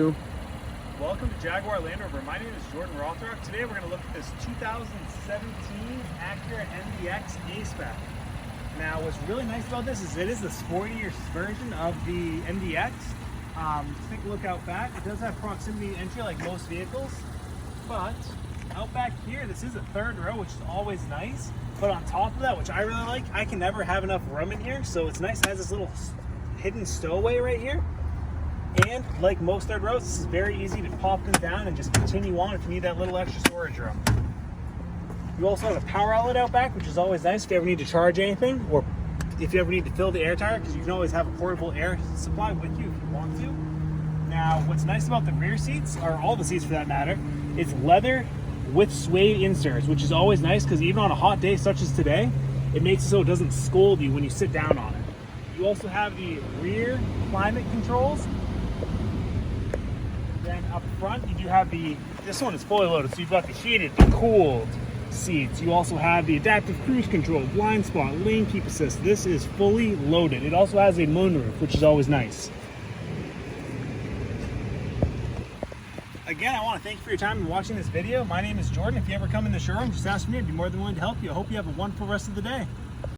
Welcome to Jaguar Land Rover. My name is Jordan Rothrock. Today we're going to look at this 2017 Acura MDX A-Spec. Now what's really nice about this is it is the sportier version of the MDX. Just take a look out back. It does have proximity entry like most vehicles, but out back here this is a third row, which is always nice. But on top of that, which I really like, I can never have enough room in here, so it's nice. It has this little hidden stowaway right here. And like most third rows, this is very easy to pop them down and just continue on if you need that little extra storage room. You also have a power outlet out back, which is always nice if you ever need to charge anything, or if you ever need to fill the air tire, because you can always have a portable air supply with you if you want to. Now, what's nice about the rear seats, or all the seats for that matter, is leather with suede inserts, which is always nice because even on a hot day such as today, it makes it so it doesn't scold you when you sit down on it. You also have the rear climate controls. Then up front, you do have this one is fully loaded, so you've got the heated, the cooled seats. You also have the adaptive cruise control, blind spot, lane keep assist. This is fully loaded. It also has a moonroof, which is always nice. Again, I want to thank you for your time and watching this video. My name is Jordan. If you ever come in the showroom, just ask me. I'd be more than willing to help you. I hope you have a wonderful rest of the day.